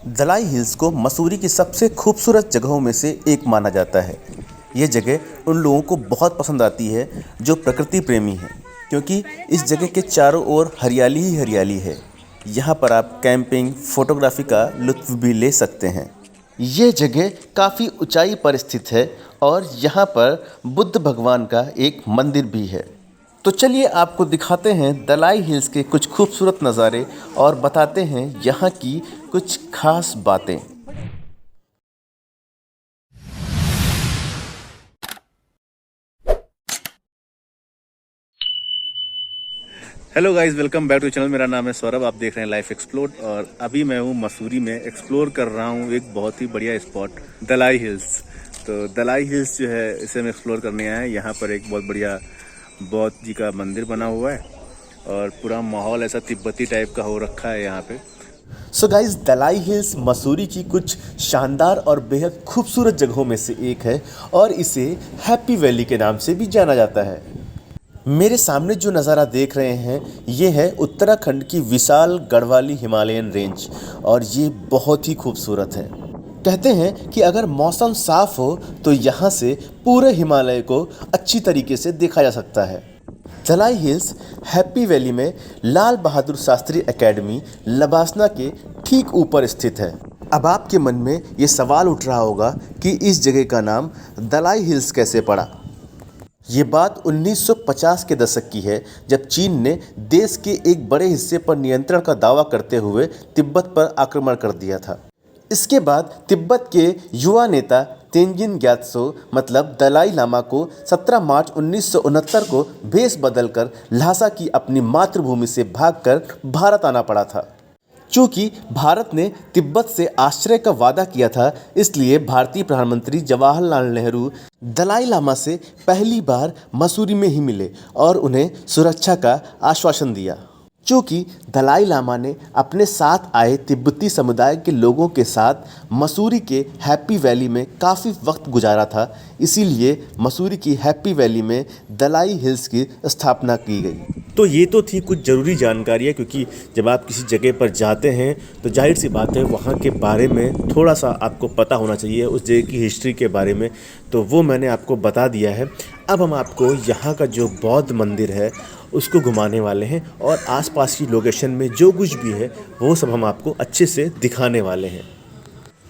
Dalai hills को मसूरी की सबसे खूबसूरत जगहों में से एक माना जाता है। ये जगह उन लोगों को बहुत पसंद आती है जो प्रकृति प्रेमी हैं, क्योंकि इस जगह के चारों ओर हरियाली ही हरियाली है। यहाँ पर आप कैंपिंग, फोटोग्राफी का लुत्फ़ भी ले सकते हैं। ये जगह काफ़ी ऊंचाई पर स्थित है और यहाँ पर बुद्ध भगवान का एक मंदिर भी है। तो चलिए आपको दिखाते हैं दलाई हिल्स के कुछ खूबसूरत नज़ारे और बताते हैं यहाँ की कुछ खास बातें। Hello guys, welcome back to channel. मेरा नाम है सौरभ, आप देख रहे हैं लाइफ एक्सप्लोर। और अभी मैं हूँ मसूरी में, एक्सप्लोर कर रहा हूँ एक बहुत ही बढ़िया स्पॉट दलाई हिल्स। तो दलाई हिल्स जो है, इसे हम एक्सप्लोर करने आए हैं। यहाँ पर एक बहुत बढ़िया बौद्ध जी का मंदिर बना हुआ है और पूरा माहौल ऐसा तिब्बती टाइप का हो रखा है यहाँ पे। So guys, Dalai hills Mussoorie की कुछ शानदार और बेहद खूबसूरत जगहों में से एक है और इसे हैप्पी वैली के नाम से भी जाना जाता है। मेरे सामने जो नज़ारा देख रहे हैं ये है उत्तराखंड की विशाल गढ़वाली हिमालयन रेंज और ये बहुत ही खूबसूरत है। कहते हैं कि अगर मौसम साफ हो तो यहाँ से पूरे हिमालय को अच्छी तरीके से देखा जा सकता है। दलाई हिल्स हैप्पी वैली में लाल बहादुर शास्त्री एकेडमी लबासना के ठीक ऊपर स्थित है। अब आपके मन में ये सवाल उठ रहा होगा कि इस जगह का नाम दलाई हिल्स कैसे पड़ा। ये बात 1950 के दशक की है, जब चीन ने देश के एक बड़े हिस्से पर नियंत्रण का दावा करते हुए तिब्बत पर आक्रमण कर दिया था। इसके बाद तिब्बत के युवा नेता तेंजिन ग्यात्सो मतलब दलाई लामा को 17 मार्च 1969 को भेष बदलकर ल्हासा की अपनी मातृभूमि से भागकर भारत आना पड़ा था। चूँकि भारत ने तिब्बत से आश्रय का वादा किया था, इसलिए भारतीय प्रधानमंत्री जवाहरलाल नेहरू दलाई लामा से पहली बार मसूरी में ही मिले और उन्हें सुरक्षा का आश्वासन दिया। चूँकि दलाई लामा ने अपने साथ आए तिब्बती समुदाय के लोगों के साथ मसूरी के हैप्पी वैली में काफ़ी वक्त गुजारा था, इसीलिए मसूरी की हैप्पी वैली में दलाई हिल्स की स्थापना की गई। तो ये तो थी कुछ ज़रूरी जानकारियाँ, क्योंकि जब आप किसी जगह पर जाते हैं तो जाहिर सी बात है वहाँ के बारे में थोड़ा सा आपको पता होना चाहिए, उस जगह की हिस्ट्री के बारे में। तो वो मैंने आपको बता दिया है। अब हम आपको यहाँ का जो बौद्ध मंदिर है उसको घुमाने वाले हैं और आसपास की लोकेशन में जो कुछ भी है वो सब हम आपको अच्छे से दिखाने वाले हैं।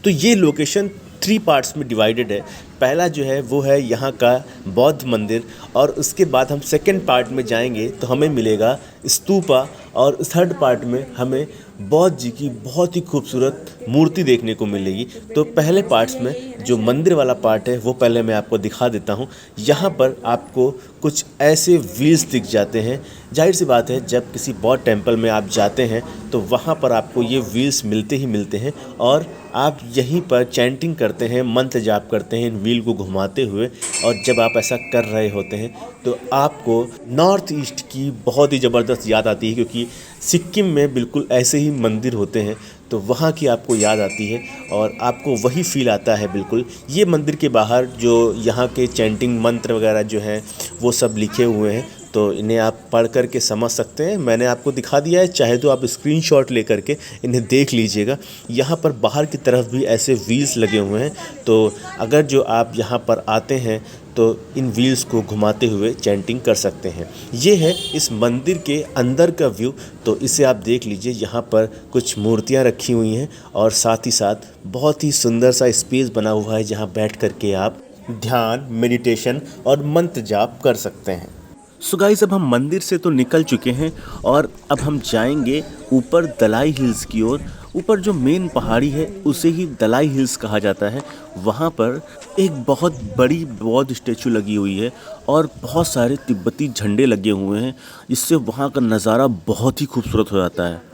तो ये लोकेशन 3 पार्ट्स में डिवाइडेड है। पहला जो है वो है यहाँ का बौद्ध मंदिर, और उसके बाद हम सेकंड पार्ट में जाएंगे तो हमें मिलेगा स्तूपा, और थर्ड पार्ट में हमें बौद्ध जी की बहुत ही खूबसूरत मूर्ति देखने को मिलेगी। तो पहले पार्ट्स में जो मंदिर वाला पार्ट है वो पहले मैं आपको दिखा देता हूँ। यहाँ पर आपको कुछ ऐसे व्हील्स दिख जाते हैं। जाहिर सी बात है, जब किसी बौद्ध टेम्पल में आप जाते हैं तो वहाँ पर आपको ये व्हील्स मिलते ही मिलते हैं और आप यहीं पर चैंटिंग करते हैं, मंत्र जाप करते हैं इन व्हील को घुमाते हुए। और जब आप ऐसा कर रहे होते हैं तो आपको नॉर्थ ईस्ट की बहुत ही ज़बरदस्त याद आती है, क्योंकि सिक्किम में बिल्कुल ऐसे ही मंदिर होते हैं, तो वहाँ की आपको याद आती है और आपको वही फील आता है बिल्कुल। ये मंदिर के बाहर जो यहाँ के चैंटिंग मंत्र वगैरह जो हैं वो सब लिखे हुए हैं, तो इन्हें आप पढ़ कर के समझ सकते हैं। मैंने आपको दिखा दिया है, चाहे तो आप स्क्रीनशॉट ले करके इन्हें देख लीजिएगा। यहाँ पर बाहर की तरफ भी ऐसे व्हील्स लगे हुए हैं, तो अगर जो आप यहाँ पर आते हैं तो इन व्हील्स को घुमाते हुए चैंटिंग कर सकते हैं। ये है इस मंदिर के अंदर का व्यू, तो इसे आप देख लीजिए। यहाँ पर कुछ मूर्तियाँ रखी हुई हैं और साथ ही साथ बहुत ही सुंदर सा स्पेस बना हुआ है जहाँ बैठ कर के आप ध्यान, मेडिटेशन और मंत्र जाप कर सकते हैं। सो गाइस, अब हम मंदिर से तो निकल चुके हैं और अब हम जाएंगे ऊपर दलाई हिल्स की ओर। ऊपर जो मेन पहाड़ी है उसे ही दलाई हिल्स कहा जाता है। वहाँ पर एक बहुत बड़ी बौद्ध स्टैचू लगी हुई है और बहुत सारे तिब्बती झंडे लगे हुए हैं, जिससे वहाँ का नज़ारा बहुत ही खूबसूरत हो जाता है।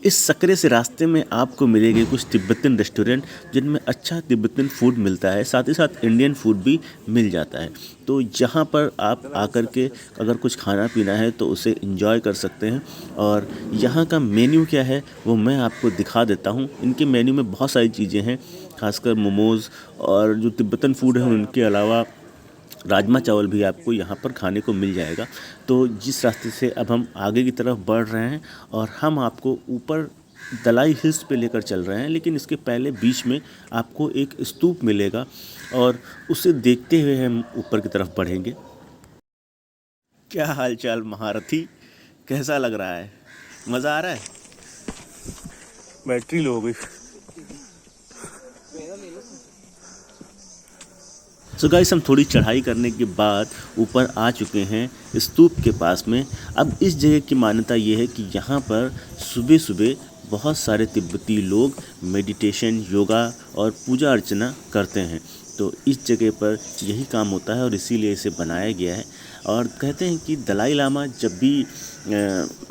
इस सकरे से रास्ते में आपको मिलेंगे कुछ तिब्बतन रेस्टोरेंट जिनमें अच्छा तिब्बतन फूड मिलता है, साथ ही साथ इंडियन फूड भी मिल जाता है। तो यहाँ पर आप आकर के अगर कुछ खाना पीना है तो उसे एंजॉय कर सकते हैं। और यहाँ का मेन्यू क्या है वो मैं आपको दिखा देता हूँ। इनके मेन्यू में बहुत सारी चीज़ें हैं, खासकर मोमोज़ और जो तिब्बतन फूड है उनके अलावा राजमा चावल भी आपको यहाँ पर खाने को मिल जाएगा। तो जिस रास्ते से अब हम आगे की तरफ बढ़ रहे हैं और हम आपको ऊपर दलाई हिल्स पे लेकर चल रहे हैं, लेकिन इसके पहले बीच में आपको एक स्तूप मिलेगा और उसे देखते हुए हम ऊपर की तरफ बढ़ेंगे। क्या हाल चाल महारथी, कैसा लग रहा है? मज़ा आ रहा है? बैटरी लो हो गई। सो गाइस, हम थोड़ी चढ़ाई करने के बाद ऊपर आ चुके हैं स्तूप के पास में। अब इस जगह की मान्यता ये है कि यहाँ पर सुबह सुबह बहुत सारे तिब्बती लोग मेडिटेशन, योगा और पूजा अर्चना करते हैं। तो इस जगह पर यही काम होता है और इसीलिए इसे बनाया गया है। और कहते हैं कि दलाई लामा जब भी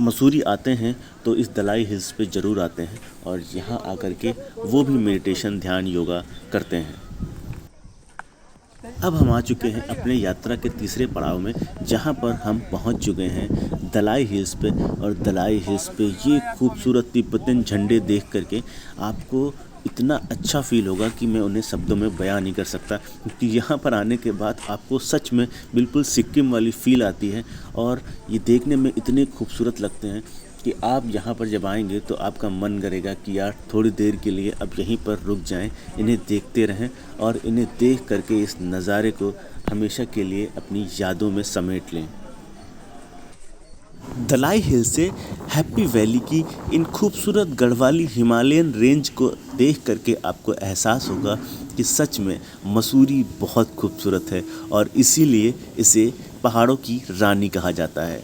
मसूरी आते हैं तो इस दलाई हिल्स पे ज़रूर आते हैं और यहाँ आकर के वो भी मेडिटेशन, ध्यान, योगा करते हैं। अब हम आ चुके हैं अपने यात्रा के तीसरे पड़ाव में, जहाँ पर हम पहुँच चुके हैं दलाई हिल्स पे। और दलाई हिल्स पे ये खूबसूरत तिब्बतन झंडे देख करके आपको इतना अच्छा फील होगा कि मैं उन्हें शब्दों में बयां नहीं कर सकता, क्योंकि यहाँ पर आने के बाद आपको सच में बिल्कुल सिक्किम वाली फ़ील आती है। और ये देखने में इतने खूबसूरत लगते हैं कि आप यहाँ पर जब आएंगे तो आपका मन करेगा कि यार थोड़ी देर के लिए अब यहीं पर रुक जाएं, इन्हें देखते रहें और इन्हें देख करके इस नज़ारे को हमेशा के लिए अपनी यादों में समेट लें। दलाई हिल से हैप्पी वैली की इन खूबसूरत गढ़वाली हिमालयन रेंज को देख करके आपको एहसास होगा कि सच में मसूरी बहुत खूबसूरत है और इसीलिए इसे पहाड़ों की रानी कहा जाता है।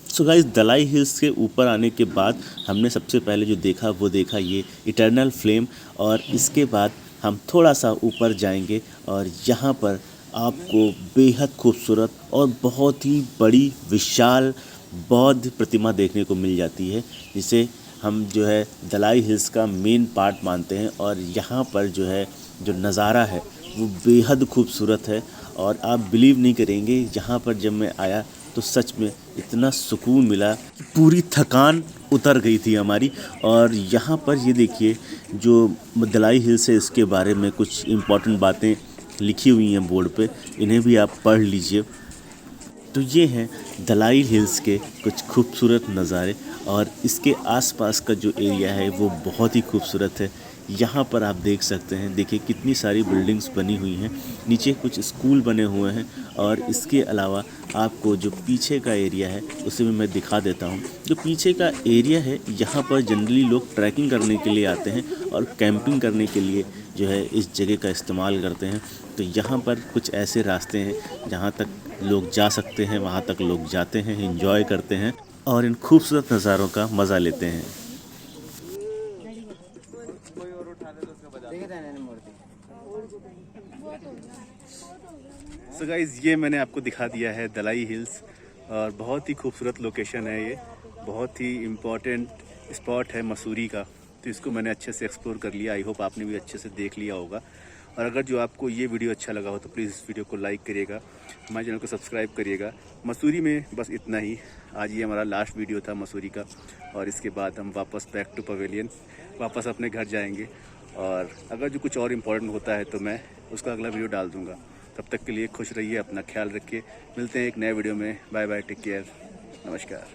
सो गाइस, दलाई हिल्स के ऊपर आने के बाद हमने सबसे पहले जो देखा वो देखा ये इटर्नल फ्लेम। और इसके बाद हम थोड़ा सा ऊपर जाएंगे और यहाँ पर आपको बेहद खूबसूरत और बहुत ही बड़ी विशाल बौद्ध प्रतिमा देखने को मिल जाती है, जिसे हम जो है दलाई हिल्स का मेन पार्ट मानते हैं। और यहाँ पर जो है जो नज़ारा है वो बेहद खूबसूरत है और आप बिलीव नहीं करेंगे, यहाँ पर जब मैं आया तो सच में इतना सुकून मिला कि पूरी थकान उतर गई थी हमारी। और यहाँ पर ये देखिए जो दलाई हिल्स है, इसके बारे में कुछ इम्पॉर्टेंट बातें लिखी हुई हैं बोर्ड पे, इन्हें भी आप पढ़ लीजिए। तो ये हैं दलाई हिल्स के कुछ खूबसूरत नज़ारे और इसके आसपास का जो एरिया है वो बहुत ही खूबसूरत है। यहाँ पर आप देख सकते हैं, देखिए कितनी सारी बिल्डिंग्स बनी हुई हैं, नीचे कुछ स्कूल बने हुए हैं। और इसके अलावा आपको जो पीछे का एरिया है उसे भी मैं दिखा देता हूँ। जो पीछे का एरिया है यहाँ पर जनरली लोग ट्रैकिंग करने के लिए आते हैं और कैंपिंग करने के लिए जो है इस जगह का इस्तेमाल करते हैं। तो यहाँ पर कुछ ऐसे रास्ते हैं जहाँ तक लोग जा सकते हैं, वहाँ तक लोग जाते हैं, एंजॉय करते हैं और इन खूबसूरत नज़ारों का मज़ा लेते हैं। सो गाइस, ये मैंने आपको दिखा दिया है दलाई हिल्स और बहुत ही खूबसूरत लोकेशन है ये, बहुत ही इम्पोर्टेंट स्पॉट है मसूरी का। तो इसको मैंने अच्छे से एक्सप्लोर कर लिया। आई होप आपने भी अच्छे से देख लिया होगा। और अगर जो आपको ये वीडियो अच्छा लगा हो तो प्लीज़ इस वीडियो को लाइक करिएगा, हमारे चैनल को सब्सक्राइब करिएगा। मसूरी में बस इतना ही। आज ये हमारा लास्ट वीडियो था मसूरी का और इसके बाद हम वापस बैक टू पवेलियन, वापस अपने घर जाएंगे। और अगर जो कुछ और इम्पोर्टेंट होता है तो मैं उसका अगला वीडियो डाल दूँगा। तब तक के लिए खुश रहिए, अपना ख्याल रखिए। मिलते हैं एक नए वीडियो में। बाय बाय, टेक केयर, नमस्कार।